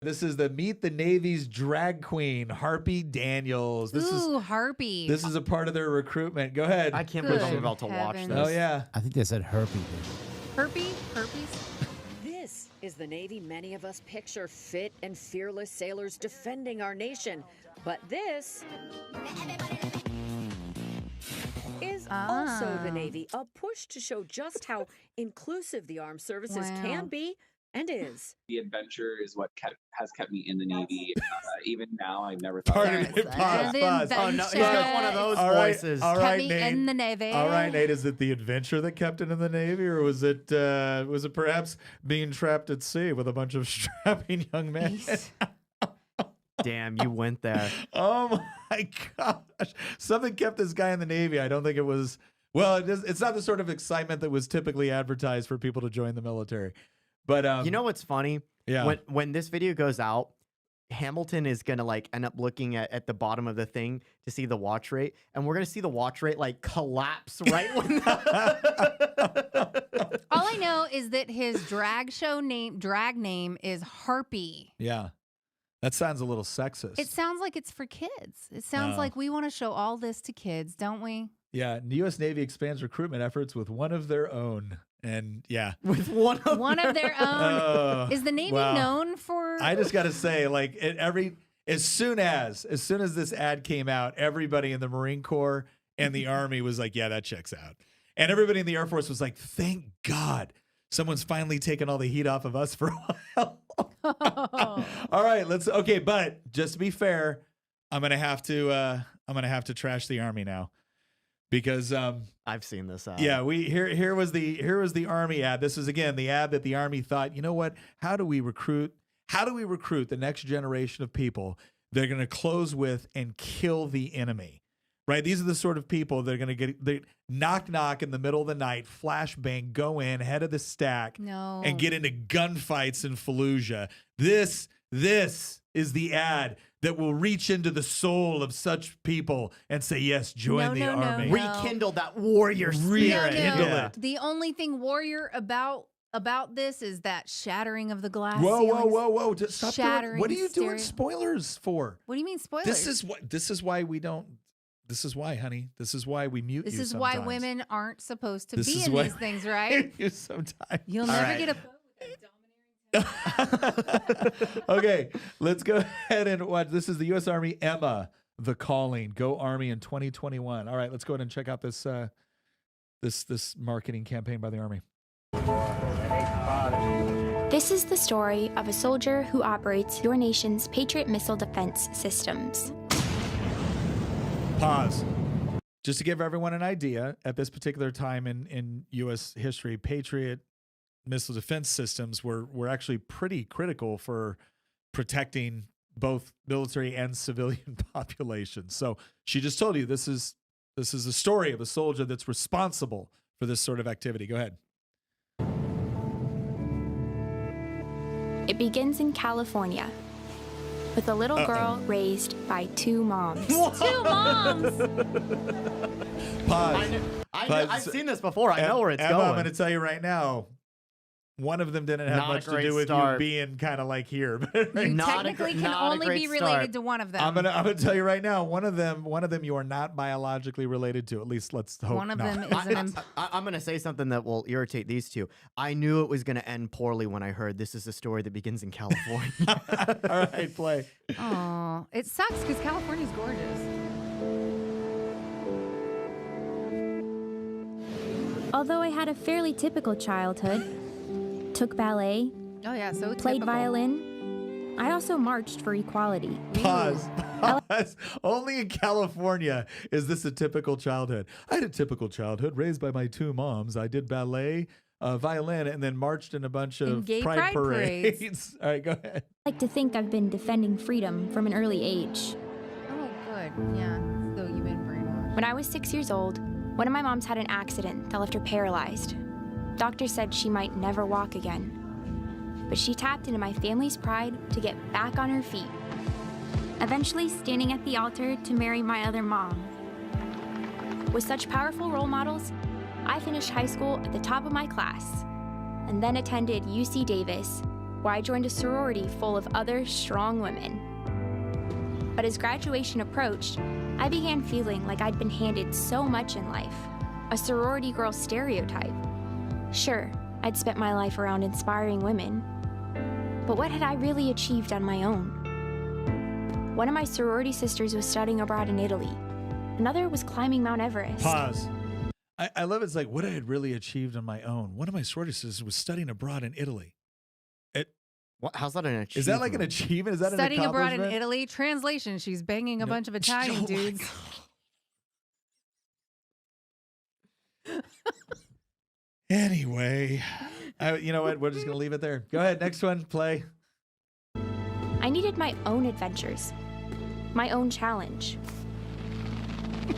This is the Meet the Navy's drag queen, Harpy Daniels. Harpy. This is a part of their recruitment. Go ahead. I can't believe I'm about to watch heavens. this. Oh, yeah. I think they said herpy. Herpes? This is the Navy many of us picture, fit and fearless sailors defending our nation. But this is also the Navy, a push to show just how inclusive the armed services can be and is. The adventure is what has kept me in the Navy. Even now, I never thought. Pardon me. Pause. Oh, no, he's got one of those voices. All right, kept me Nate. in the Navy. All right, Nate. Is it the adventure that kept it in the Navy, or was it perhaps being trapped at sea with a bunch of strapping young men? Damn, you went there. Oh my gosh! Something kept this guy in the Navy. I don't think it was. Well, it's not the sort of excitement that was typically advertised for people to join the military. But You know what's funny? yeah. When this video goes out, Hamilton is gonna like end up looking at the bottom of the thing to see the watch rate, and we're gonna see the watch rate like collapse right when. All I know is that his drag name is Harpy. Yeah. That sounds a little sexist. It sounds like it's for kids. It sounds like we want to show all this to kids, don't we? Yeah. The U.S. Navy expands recruitment efforts with one of their own. And yeah. With one of their own. Is the Navy known for? I just got to say, like, as soon as this ad came out, everybody in the Marine Corps and the Army was like, yeah, that checks out. And everybody in the Air Force was like, thank God someone's finally taken all the heat off of us for a while. All right, okay, but just to be fair, I'm gonna have to trash the Army now. Because I've seen this ad. Yeah, here was the Army ad. This is again the ad that the Army thought, you know what? How do we recruit the next generation of people they're going to close with and kill the enemy? Right? These are the sort of people that are going to get knock in the middle of the night, flashbang, go in, head of the stack, and get into gunfights in Fallujah. This is the ad that will reach into the soul of such people and say, yes, join the Army. Rekindle that warrior spirit. Rekindle it. The only thing warrior about this is that shattering of the glass Whoa. Just stop shattering what are you doing stereo- spoilers for? What do you mean spoilers? This is why we don't. This is why, honey. This is why we mute you This is sometimes. why women aren't supposed to This be is in why these things, right? you sometimes. You'll All never right. get a Okay, let's go ahead and watch. This is the U.S. Army Emma, The Calling. Go Army in 2021. All right, let's go ahead and check out this this marketing campaign by the Army. This is the story of a soldier who operates your nation's Patriot missile defense systems. Pause. Just to give everyone an idea, at this particular time in U.S. history, Patriot missile defense systems were actually pretty critical for protecting both military and civilian populations. So she just told you this is a story of a soldier that's responsible for this sort of activity. Go ahead. It begins in California with a little girl raised by two moms. Two moms. Pause. I've seen this before. I know where it's Emma, going. I'm going to tell you right now, one of them didn't have Not a much to great do with start. you being kind of like here. You Not a technically gr- can not a only great be start. related to one of them. I'm gonna tell you right now, one of them you are not biologically related to. At least let's hope One of not. them is an I'm going to say something that will irritate these two. I knew it was going to end poorly when I heard this is a story that begins in California. All right, play. Oh, it sucks because California's gorgeous. Although I had a fairly typical childhood, took ballet, Oh yeah, so played typical. violin, I also marched for equality. Pause. Only in California is this a typical childhood. I had a typical childhood raised by my two moms. I did ballet, violin, and then marched in a bunch of gay pride pride parades. parades. All right, go ahead. I like to think I've been defending freedom from an early age. Oh, good. Yeah. So you've been brainwashed. When I was 6 years old, one of my moms had an accident that left her paralyzed. Doctors said she might never walk again. But she tapped into my family's pride to get back on her feet, eventually standing at the altar to marry my other mom. With such powerful role models, I finished high school at the top of my class and then attended UC Davis, where I joined a sorority full of other strong women. But as graduation approached, I began feeling like I'd been handed so much in life, a sorority girl stereotype. Sure, I'd spent my life around inspiring women, but what had I really achieved on my own? One of my sorority sisters was studying abroad in Italy. Another was climbing Mount Everest. Pause. I love it's like what I had really achieved on my own. One of my sorority sisters was studying abroad in Italy. How's that an achievement? Is that like an achievement? Is that Studying an abroad accomplishment? in Italy. Translation: she's banging a bunch of Italian Oh my dudes. Anyway, you know what? We're just gonna leave it there. Go ahead, next one, play. I needed my own adventures, my own challenge.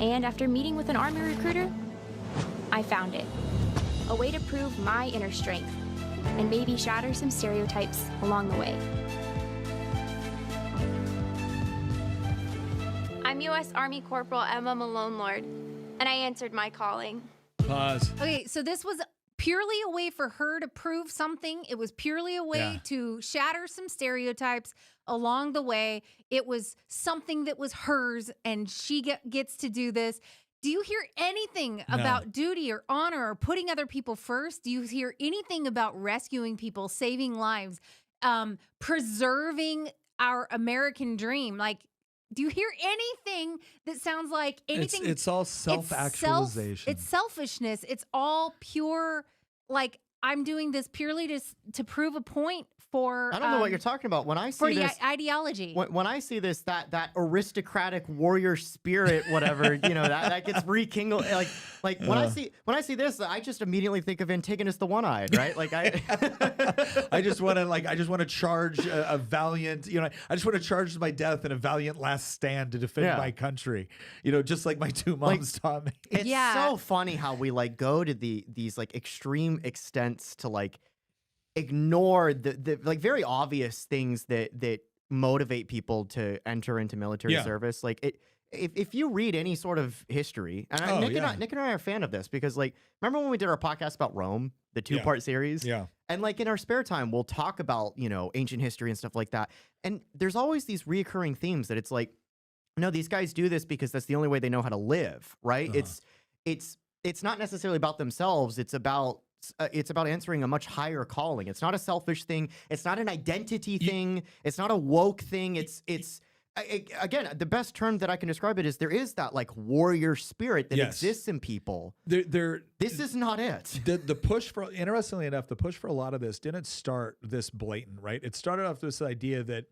And after meeting with an Army recruiter, I found it. A way to prove my inner strength and maybe shatter some stereotypes along the way. I'm U.S. Army Corporal Emma Malone Lord, and I answered my calling. Pause. Okay, so this was purely a way for her to prove something. It was purely a way to shatter some stereotypes along the way. It was something that was hers, and she gets to do this. Do you hear anything about duty or honor or putting other people first? Do you hear anything about rescuing people, saving lives, preserving our American dream? Like, do you hear anything that sounds like anything? It's all self-actualization. It's selfishness. It's all pure, like, I'm doing this purely to prove a point for. I don't know what you're talking about. When I see this ideology. When I see this, that aristocratic warrior spirit, whatever, that gets rekindled. Like when I see this, I just immediately think of Antigonus the One-Eyed, right? Like I just want to charge a valiant, I just want to charge my death in a valiant last stand to defend my country, just like my two moms taught me. It's so funny how we go to these extreme extents to ignore the very obvious things that motivate people to enter into military service. If you read any sort of history, and Nick and I are a fan of this because remember when we did our podcast about Rome, the 2-part series? Yeah. And in our spare time, we'll talk about, ancient history and stuff like that. And there's always these reoccurring themes that it's no, these guys do this because that's the only way they know how to live, right? It's not necessarily about themselves. It's about answering a much higher calling. It's not a selfish thing. It's not an identity thing. It's not a woke thing. Again, the best term that I can describe it is there is that warrior spirit that exists in people. This is not it. The push for, interestingly enough, the push for a lot of this didn't start this blatant, right? It started off this idea that,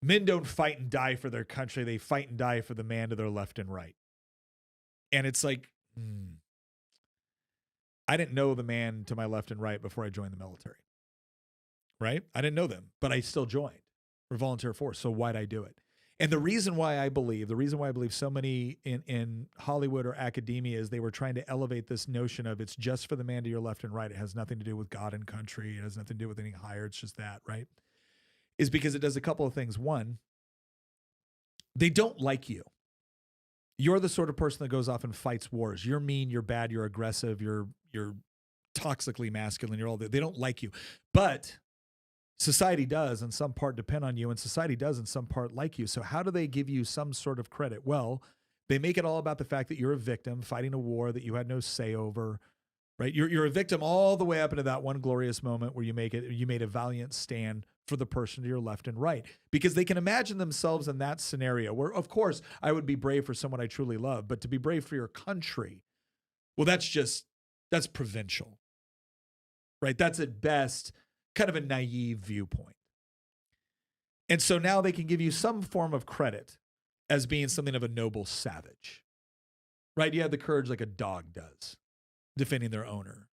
men don't fight and die for their country. They fight and die for the man to their left and right. And it's I didn't know the man to my left and right before I joined the military, right? I didn't know them, but I still joined for volunteer force. So why'd I do it? And the reason why I believe so many in Hollywood or academia is they were trying to elevate this notion of it's just for the man to your left and right. It has nothing to do with God and country. It has nothing to do with anything higher. It's just that, right? Is because it does a couple of things. One, they don't like you. You're the sort of person that goes off and fights wars. You're mean, you're bad, you're aggressive, you're toxically masculine, you're all that. They don't like you. But society does in some part depend on you, and society does in some part like you. So how do they give you some sort of credit? Well, they make it all about the fact that you're a victim fighting a war that you had no say over, right? You're a victim all the way up into that one glorious moment where you made a valiant stand for the person to your left and right, because they can imagine themselves in that scenario where, of course, I would be brave for someone I truly love, but to be brave for your country, well, that's provincial, right? That's at best kind of a naive viewpoint. And so now they can give you some form of credit as being something of a noble savage, right? You have the courage like a dog does, defending their owner.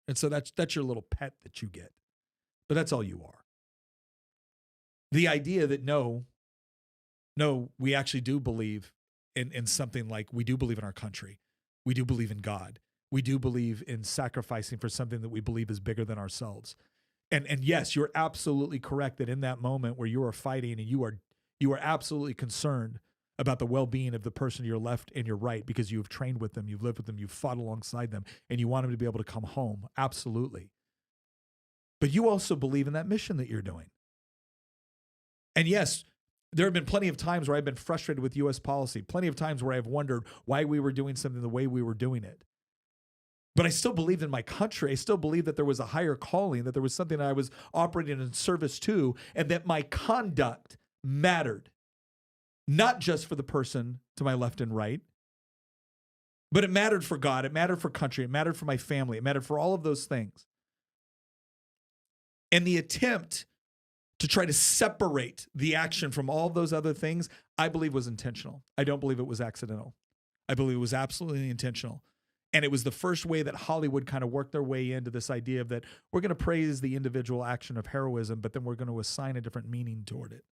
And so that's your little pet that you get, but that's all you are. The idea that no, we actually do believe in something we do believe in our country. We do believe in God. We do believe in sacrificing for something that we believe is bigger than ourselves. And yes, you're absolutely correct that in that moment where you are fighting and you are absolutely concerned about the well-being of the person to your left and your right because you have trained with them, you've lived with them, you've fought alongside them, and you want them to be able to come home. Absolutely. but you also believe in that mission that you're doing. And yes, there have been plenty of times where I've been frustrated with U.S. policy, plenty of times where I've wondered why we were doing something the way we were doing it. But I still believed in my country. I still believed that there was a higher calling, that there was something that I was operating in service to, and that my conduct mattered, not just for the person to my left and right, but it mattered for God. It mattered for country. It mattered for my family. It mattered for all of those things. And the attempt to try to separate the action from all of those other things, I believe was intentional. I don't believe it was accidental. I believe it was absolutely intentional. And it was the first way that Hollywood kind of worked their way into this idea of that we're going to praise the individual action of heroism, but then we're going to assign a different meaning toward it.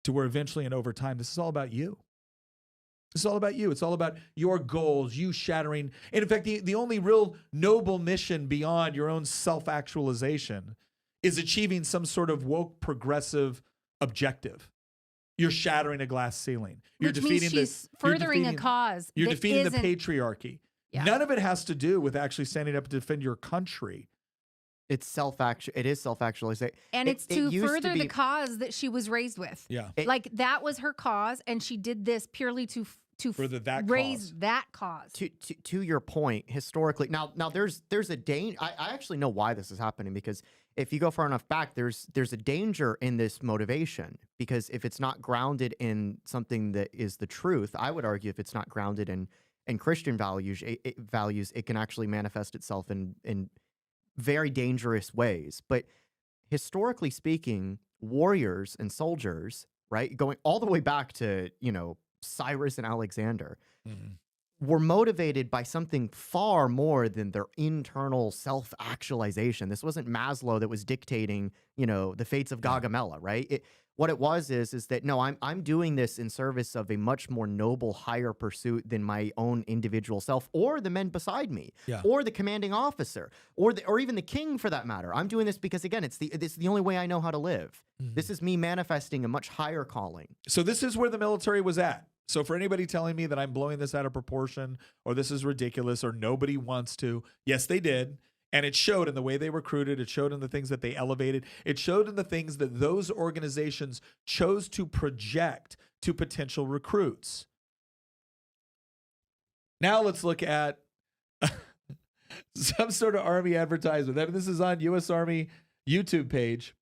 To where eventually and over time, this is all about you. It's all about you. It's all about your goals, you shattering. And in fact, the only real noble mission beyond your own self-actualization is achieving some sort of woke progressive objective. You're shattering a glass ceiling. You're Which means she's furthering a cause. You're that defeating the isn't- patriarchy. Yeah. None of it has to do with actually standing up to defend your country. It is self-actualization. And it's to used further be- the cause that she was raised with. Yeah. Like that was her cause, and she did this purely to Further that raise cause. that cause. To your point, historically, now there's a danger. I actually know why this is happening, because if you go far enough back, there's a danger in this motivation, because if it's not grounded in something that is the truth, I would argue if it's not grounded in Christian values, it can actually manifest itself in very dangerous ways. But historically speaking, warriors and soldiers, right, going all the way back to, Cyrus and Alexander, were motivated by something far more than their internal self-actualization. This wasn't Maslow that was dictating, the fates of Gaugamela, right? What it was is that, no, I'm doing this in service of a much more noble, higher pursuit than my own individual self, or the men beside me, or the commanding officer, or even the king for that matter. I'm doing this because, again, it's the only way I know how to live. This is me manifesting a much higher calling. So this is where the military was at. So for anybody telling me that I'm blowing this out of proportion, or this is ridiculous, or nobody wants to, yes, they did. And it showed in the way they recruited. It showed in the things that they elevated. It showed in the things that those organizations chose to project to potential recruits. Now let's look at some sort of Army advertisement. I mean, this is on U.S. Army YouTube page.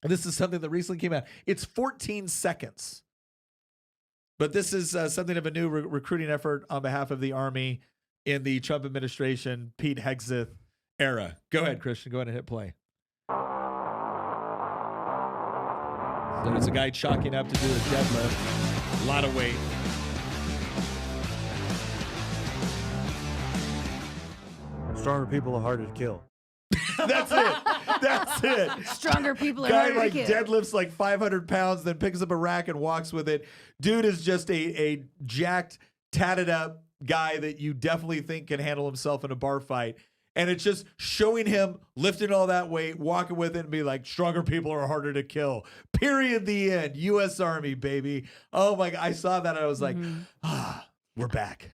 And this is something that recently came out. It's 14 seconds. But this is something of a new recruiting effort on behalf of the Army in the Trump administration, Pete Hegseth era. Go ahead, Christian. Go ahead and hit play. So there's a guy chalking up to do a deadlift. A lot of weight. Stronger people are harder to kill. That's it. That's it. Stronger people are Guy harder like to kill. deadlifts like 500 pounds, then picks up a rack and walks with it. Dude is just a jacked, tatted up guy that you definitely think can handle himself in a bar fight. And it's just showing him lifting all that weight, walking with it, and be like, stronger people are harder to kill. Period. The end. U.S. Army, baby. Oh my God. I saw that and I was like, we're back.